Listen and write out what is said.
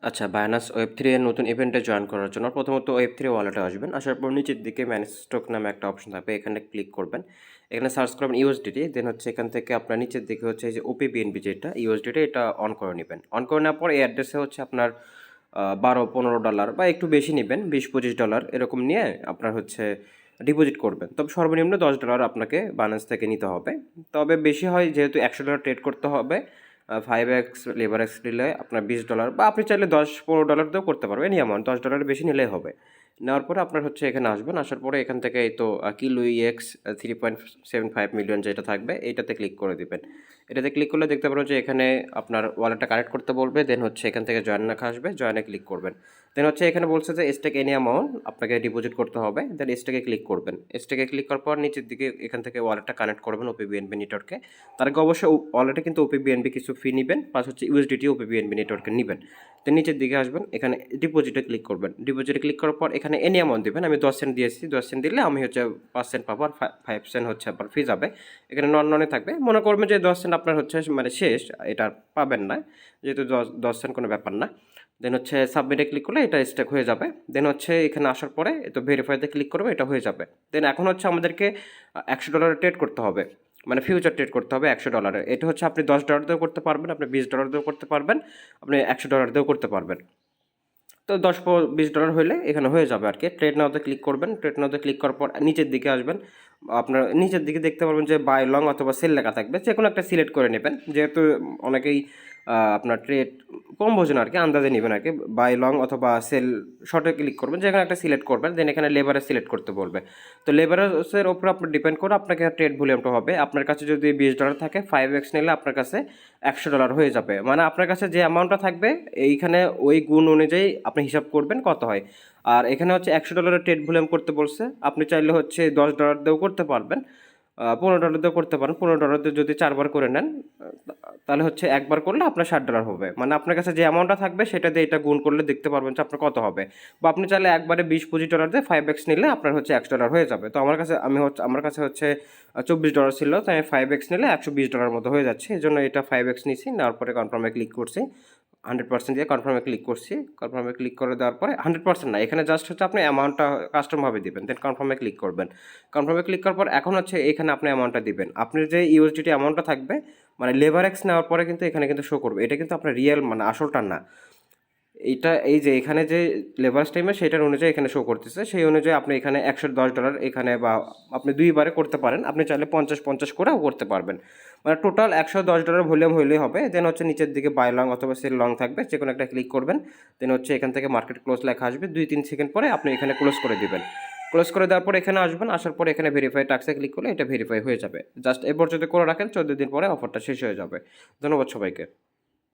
আচ্ছা, Binance Web3 এর নতুন ইভেন্টে জয়েন করার জন্য প্রথমত Web3 ওয়ালেটে আসবেন। আসার পর নিচের দিকে ম্যানেজ স্টক নামে একটা অপশন থাকবে, এখানে ক্লিক করবেন। এখানে সার্চ করবেন ইউএসডিটি, দেন হচ্ছে এখান থেকে আপনার নিচের দিকে হচ্ছে এই যে ওপিবিএনবি যেটা ইউএসডিটি, এটা অন করে নেবেন। অন করে নেওয়ার পর এই অ্যাড্রেসে হচ্ছে আপনার $12-15 বা একটু বেশি নেবেন, $20-25 এরকম নিয়ে আপনার হচ্ছে ডিপোজিট করবেন। তবে সর্বনিম্ন $10 আপনাকে বায়ান্স থেকে নিতে হবে। তবে বেশি হয় যেহেতু $100 ট্রেড করতে হবে, 5x লেবার এক্স নিলে আপনার $20, বা আপনি চাইলে $10-15 দিয়েও করতে পারবেন। এই অ্যামাউন্ট $10 বেশি নিলেই হবে। নেওয়ার পরে আপনার হচ্ছে এখানে আসবেন, আসার পরে এখান থেকে এই তো কিলো-EX 3.75 মিলিয়ন যেটা থাকবে এইটাতে ক্লিক করে দিবেন। এটাতে ক্লিক করলে দেখতে পারবেন যে এখানে আপনার ওয়ালেটটা কানেক্ট করতে বলবে, দেন হচ্ছে এখান থেকে জয়েন লেখা আসবে, জয়েনে ক্লিক করবেন। দেন হচ্ছে এখানে বলছে যে স্টেক এনি অ্যামাউন্ট আপনাকে ডিপোজিট করতে হবে, দেন স্টেকে ক্লিক করবেন। স্টেকে ক্লিক করার পর নিচের দিকে এখান থেকে ওয়ালেটটা কানেক্ট করবেন ওপিবিএনবি নেটওয়ার্কে। তার আগে অবশ্যই ওয়ালেটে কিন্তু ওপিবিএনবি কিছু ফি নেবেন, প্লাস হচ্ছে ইউএসডিটি ওপিবিএনবি নেটওয়ার্কে নেবেন। তো নিচের দিকে আসবেন, এখানে ডিপোজিটে ক্লিক করবেন। ডিপোজিটে ক্লিক করার পর এখানে এনি অ্যামাউন্ট দেবেন। আমি 10 সেন্ট দিয়েছি, 10 সেন্ট দিলে আমি হচ্ছে 5 সেন্ট পাবো, আর 5 সেন্ট হচ্ছে আপনার ফি যাবে। এখানে ননে থাকবে। মনে করবেন যে 10 সেন্ট আপনার হচ্ছে মানে শেষ, এটা আর পাবেন না, যেহেতু 10 সেন্ট কোনো ব্যাপার না। দেন হচ্ছে সাবমিটে ক্লিক করলে এটা স্টেক হয়ে যাবে। দেন হচ্ছে এখানে আসার পরে তো ভেরিফাইতে ক্লিক করবে, এটা হয়ে যাবে। দেন এখন হচ্ছে আমাদেরকে $100 ট্রেড করতে হবে, মানে ফিউচার ট্রেড করতে হবে $100। এটা হচ্ছে আপনি $10 দিয়েও করতে পারবেন, আপনি $20 দিয়েও করতে পারবেন, আপনি $100 দিয়েও করতে পারবেন। তো $10-20 হলে এখানে হয়ে যাবে আর কি। ট্রেড নাওতে ক্লিক করবেন। ট্রেড নাওতে ক্লিক করার পর নিচের দিকে আসবেন। আপনার নিচের দিকে দেখতে পারবেন যে বাই লং অথবা সেল লেখা থাকবে, যে কোনো একটা সিলেক্ট করে নেবেন। যেহেতু অনেকেই আপনার ট্রেড কম বোঝেন আর কি, আন্দাজে নেবেন আর কি। বাই লং অথবা সেল শর্টে ক্লিক করবেন, যে কোনো একটা সিলেক্ট করবেন। দেন এখানে লেবারেজ সিলেক্ট করতে বলবে। তো লেবারেজের ওপর আপনার ডিপেন্ড করে আপনাকে ট্রেড ভলিউমটা হবে। আপনার কাছে যদি $20 থাকে, 5x নিলে আপনার কাছে $100 হয়ে যাবে। মানে আপনার কাছে যে অ্যামাউন্টটা থাকবে এইখানে ওই গুণ অনুযায়ী আপনি হিসাব করবেন কত হয়। আর এখানে হচ্ছে $100 ট্রেড ভলিউম করতে বলছে, আপনি চাইলে হচ্ছে $10 দিয়েও করতে পারবেন, $15 দিয়েও করতে পারেন। $15 দিয়ে যদি 4 বার করে নেন, তাহলে হচ্ছে একবার করলে আপনার $60 হবে। মানে আপনার কাছে যে অ্যামাউন্টটা থাকবে সেটা দিয়ে এটা গুণ করলে দেখতে পারবেন যে আপনার কত হবে। বা আপনি চাইলে একবারে $20-25 দিয়ে 5x নিলে আপনার হচ্ছে $100 হয়ে যাবে। তো আমার কাছে হচ্ছে $24 ছিল, তো আমি 5x নিলে $120 মতো হয়ে যাচ্ছে। এই জন্য এটা 5x নিয়েছি, নেওয়ার পরে কনফার্মে ক্লিক করছি। 100% দিয়ে কনফার্মে ক্লিক করছি। কনফার্মে ক্লিক করে দেওয়ার পরে 100% না, এখানে জাস্ট হচ্ছে আপনি অ্যামাউন্টটা কাস্টমভাবে দিবেন, দেন কনফার্মে ক্লিক করবেন। কনফার্মে ক্লিক করার পর এখন হচ্ছে এখানে আপনি অ্যামাউন্টটা দিবেন। আপনার যে ইউএসডিটি অ্যামাউন্টটা থাকবে, মানে লেবার এক্স নেওয়ার পরে কিন্তু এখানে কিন্তু শো করবে, এটা কিন্তু আপনার রিয়েল মানে আসলটা না। এইটা এই যে এখানে যে লেবারেজ টাইমে সেটার অনুযায়ী এখানে শো করতেছে, সেই অনুযায়ী আপনি এখানে $110 এখানে, বা আপনি 2 বারে করতে পারেন, আপনি চাইলে 50-50 করেও করতে পারবেন। মানে টোটাল $110 ভলিউম হইলেই হবে। দেন হচ্ছে নিচের দিকে বাই লং অথবা সেল লং থাকবে, যে কোনো একটা ক্লিক করবেন। দেন হচ্ছে এখান থেকে মার্কেট ক্লোজ লেখা আসবে, 2-3 সেকেন্ড পরে আপনি এখানে ক্লোজ করে দিবেন। ক্লোজ করে দেওয়ার পর এখানে আসবেন, আসার পরে এখানে ভেরিফাই টাস্কে ক্লিক করলে এটা ভেরিফাই হয়ে যাবে। জাস্ট এরপর যদি করে রাখেন 14 দিন পরে অফারটা শেষ হয়ে যাবে। ধন্যবাদ সবাইকে।